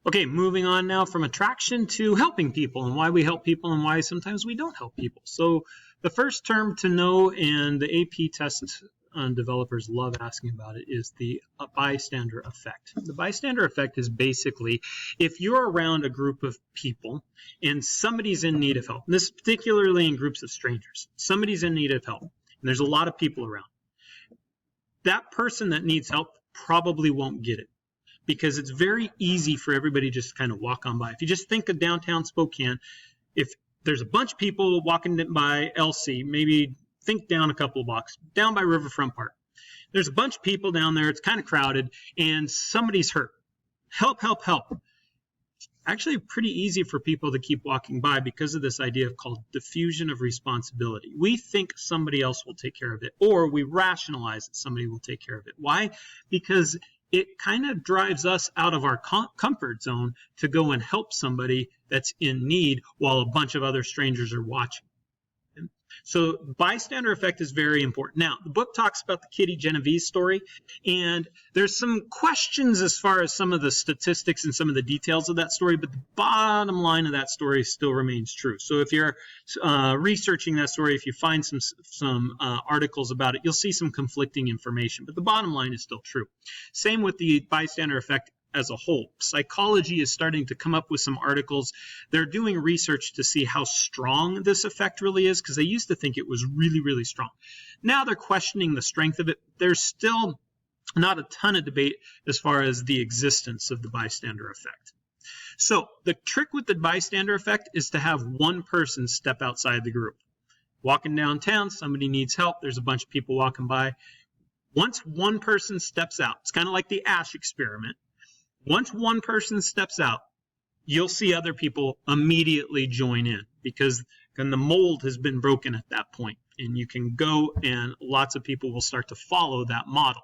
Okay, moving on now from attraction to helping people and why we help people and why sometimes we don't help people. So the first term to know, and the AP test developers love asking about it, is the bystander effect. The bystander effect is basically if you're around a group of people and somebody's in need of help, and this is particularly in groups of strangers, somebody's in need of help, and there's a lot of people around, that person that needs help probably won't get it, because it's very easy for everybody to just kind of walk on by. If you just think of downtown Spokane, if there's a bunch of people walking by LC, maybe think down a couple of blocks, down by Riverfront Park. There's a bunch of people down there, it's kind of crowded, and somebody's hurt. Help, help, help. Actually pretty easy for people to keep walking by because of this idea called diffusion of responsibility. We think somebody else will take care of it, or we rationalize that somebody will take care of it. Why? Because it kind of drives us out of our comfort zone to go and help somebody that's in need while a bunch of other strangers are watching. So bystander effect is very important. Now, the book talks about the Kitty Genovese story, and there's some questions as far as some of the statistics and some of the details of that story, but the bottom line of that story still remains true. So if you're researching that story, if you find some articles about it, you'll see some conflicting information, but the bottom line is still true. Same with the bystander effect as a whole. Psychology is starting to come up with some articles. They're doing research to see how strong this effect really is, because they used to think it was really, really strong. Now they're questioning the strength of it. There's still not a ton of debate as far as the existence of the bystander effect. So the trick with the bystander effect is to have one person step outside the group. Walking downtown, somebody needs help. There's a bunch of people walking by. Once one person steps out, it's kind of like the Ash experiment. Once one person steps out, you'll see other people immediately join in, because the mold has been broken at that point, and you can go and lots of people will start to follow that model.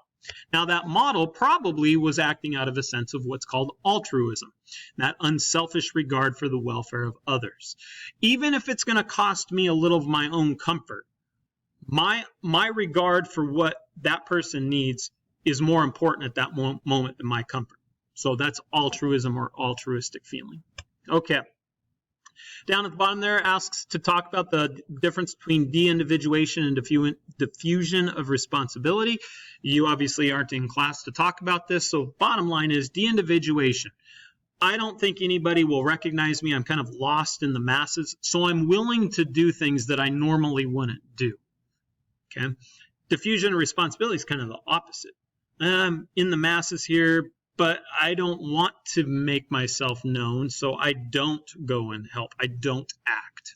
Now, that model probably was acting out of a sense of what's called altruism, that unselfish regard for the welfare of others. Even if it's going to cost me a little of my own comfort, my regard for what that person needs is more important at that moment than my comfort. So that's altruism or altruistic feeling. Okay. Down at the bottom there asks to talk about the difference between de-individuation and diffusion of responsibility. You obviously aren't in class to talk about this. So bottom line is de-individuation. I don't think anybody will recognize me. I'm kind of lost in the masses. So I'm willing to do things that I normally wouldn't do. Okay. Diffusion of responsibility is kind of the opposite. I'm in the masses here, but I don't want to make myself known, so I don't go and help. I don't act.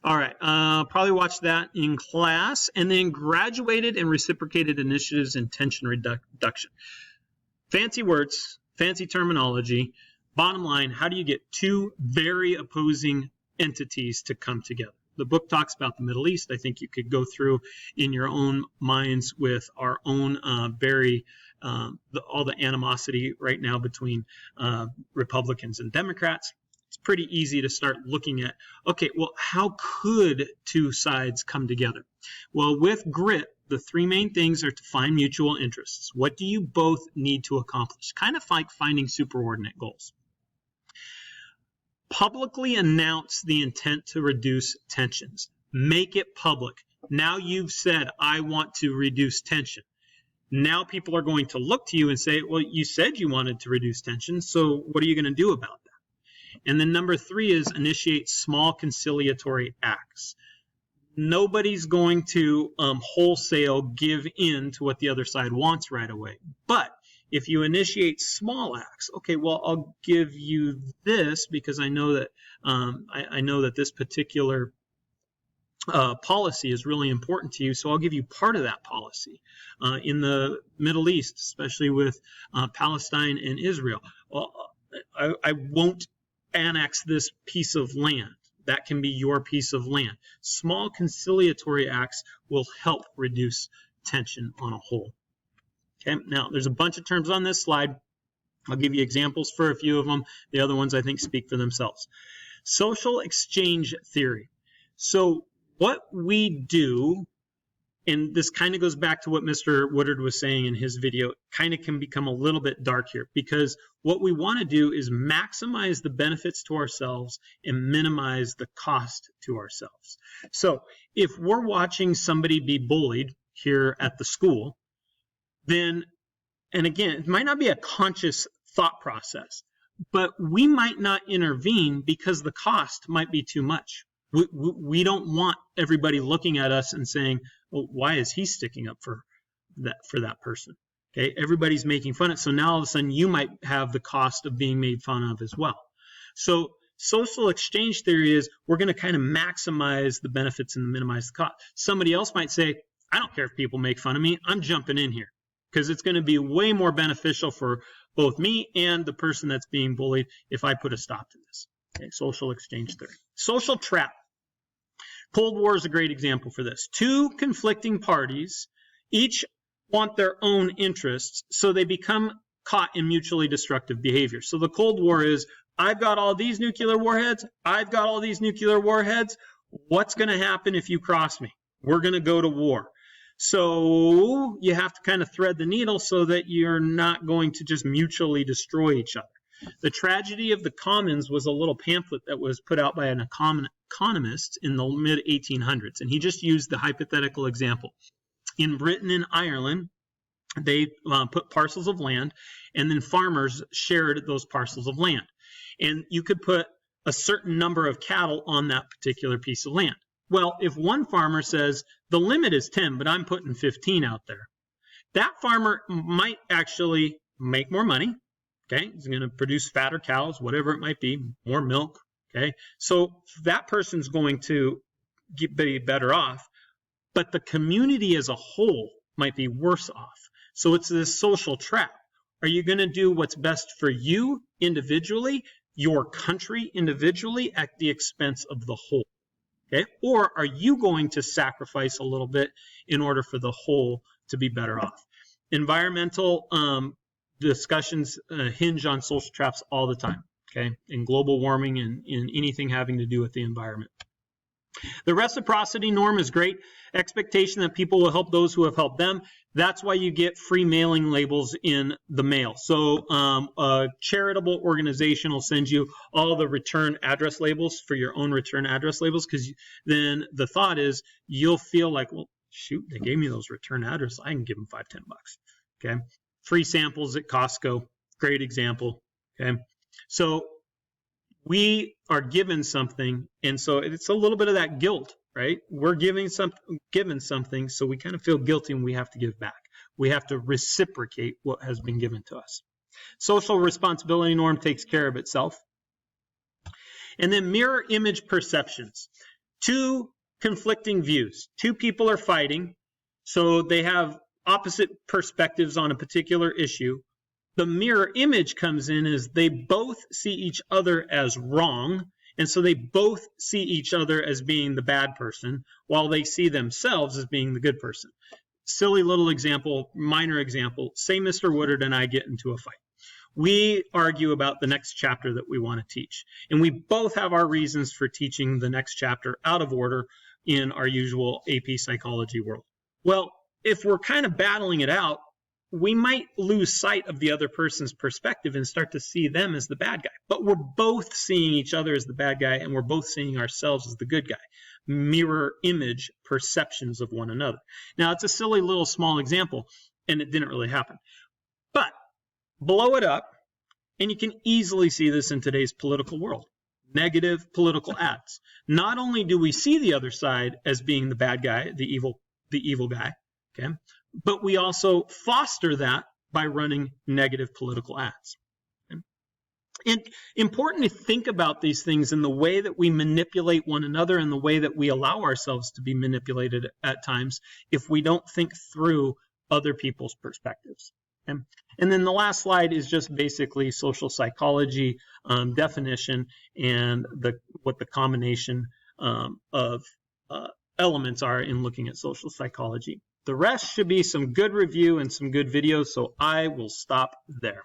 All right, probably watch that in class. And then graduated and reciprocated initiatives and tension reduction. Fancy words, fancy terminology. Bottom line, how do you get two very opposing entities to come together? The book talks about the Middle East. I think you could go through in your own minds with our own all the animosity right now between Republicans and Democrats. It's pretty easy to start looking at, okay, well, how could two sides come together? Well, with grit, the three main things are to find mutual interests. What do you both need to accomplish? Kind of like finding superordinate goals. Publicly announce the intent to reduce tensions. Make it public. Now you've said, I want to reduce tension. Now people are going to look to you and say, well, you said you wanted to reduce tension, so what are you going to do about that? And then number 3 is initiate small conciliatory acts. Nobody's going to wholesale give in to what the other side wants right away. But if you initiate small acts, okay, well, I'll give you this because I know that I know that this particular policy is really important to you, so I'll give you part of that policy. In the Middle East, especially with Palestine and Israel, well, I won't annex this piece of land. That can be your piece of land. Small conciliatory acts will help reduce tension on a whole. Okay, now there's a bunch of terms on this slide. I'll give you examples for a few of them. The other ones I think speak for themselves. Social exchange theory. So what we do and this kind of goes back to what Mr. Woodard was saying in his video, kind of can become a little bit dark here, because what we want to do is maximize the benefits to ourselves and minimize the cost to ourselves. So if we're watching somebody be bullied here at the school, then, and again, it might not be a conscious thought process, but we might not intervene because the cost might be too much. We don't want everybody looking at us and saying, well, why is he sticking up for that person? Okay, everybody's making fun of it. So now all of a sudden you might have the cost of being made fun of as well. So social exchange theory is we're going to kind of maximize the benefits and minimize the cost. Somebody else might say, I don't care if people make fun of me. I'm jumping in here because it's going to be way more beneficial for both me and the person that's being bullied if I put a stop to this. Okay, social exchange theory. Social trap. Cold War is a great example for this. Two conflicting parties each want their own interests, so they become caught in mutually destructive behavior. So the Cold War is, I've got all these nuclear warheads, I've got all these nuclear warheads. What's going to happen if you cross me? We're going to go to war. So you have to kind of thread the needle so that you're not going to just mutually destroy each other. The Tragedy of the Commons was a little pamphlet that was put out by an economist in the mid-1800s, and he just used the hypothetical example. In Britain and Ireland, they put parcels of land, and then farmers shared those parcels of land. And you could put a certain number of cattle on that particular piece of land. Well, if one farmer says, the limit is 10, but I'm putting 15 out there, that farmer might actually make more money. Okay, he's going to produce fatter cows, whatever it might be, more milk. Okay, so that person's going to be better off, but the community as a whole might be worse off. So it's this social trap. Are you going to do what's best for you individually, your country individually, at the expense of the whole? Okay, or are you going to sacrifice a little bit in order for the whole to be better off? Environmental discussions hinge on social traps all the time, okay, in global warming and in anything having to do with the environment. The reciprocity norm is great. Expectation that people will help those who have helped them. That's why you get free mailing labels in the mail. So a charitable organization will send you all the return address labels for your own return address labels, because then the thought is you'll feel like, well, shoot, they gave me those return addresses. I can give them $5-10. Okay. Free samples at Costco, great example. Okay. So we are given something, and so it's a little bit of that guilt, right? We're given something, so we kind of feel guilty and we have to give back. We have to reciprocate what has been given to us. Social responsibility norm takes care of itself. And then mirror image perceptions. Two conflicting views. Two people are fighting, so they have opposite perspectives on a particular issue. The mirror image comes in as they both see each other as wrong, and so they both see each other as being the bad person, while they see themselves as being the good person. Silly little example, minor example, say Mr. Woodard and I get into a fight. We argue about the next chapter that we want to teach, and we both have our reasons for teaching the next chapter out of order in our usual AP psychology world. Well, if we're kind of battling it out, we might lose sight of the other person's perspective and start to see them as the bad guy. But we're both seeing each other as the bad guy, and we're both seeing ourselves as the good guy. Mirror image perceptions of one another. Now, it's a silly little small example, and it didn't really happen. But blow it up, and you can easily see this in today's political world. Negative political ads. Not only do we see the other side as being the bad guy, the evil guy, okay, but we also foster that by running negative political ads. Okay? And important to think about these things in the way that we manipulate one another and the way that we allow ourselves to be manipulated at times if we don't think through other people's perspectives. Okay? And then the last slide is just basically social psychology definition and what the combination of elements are in looking at social psychology. The rest should be some good review and some good videos, so I will stop there.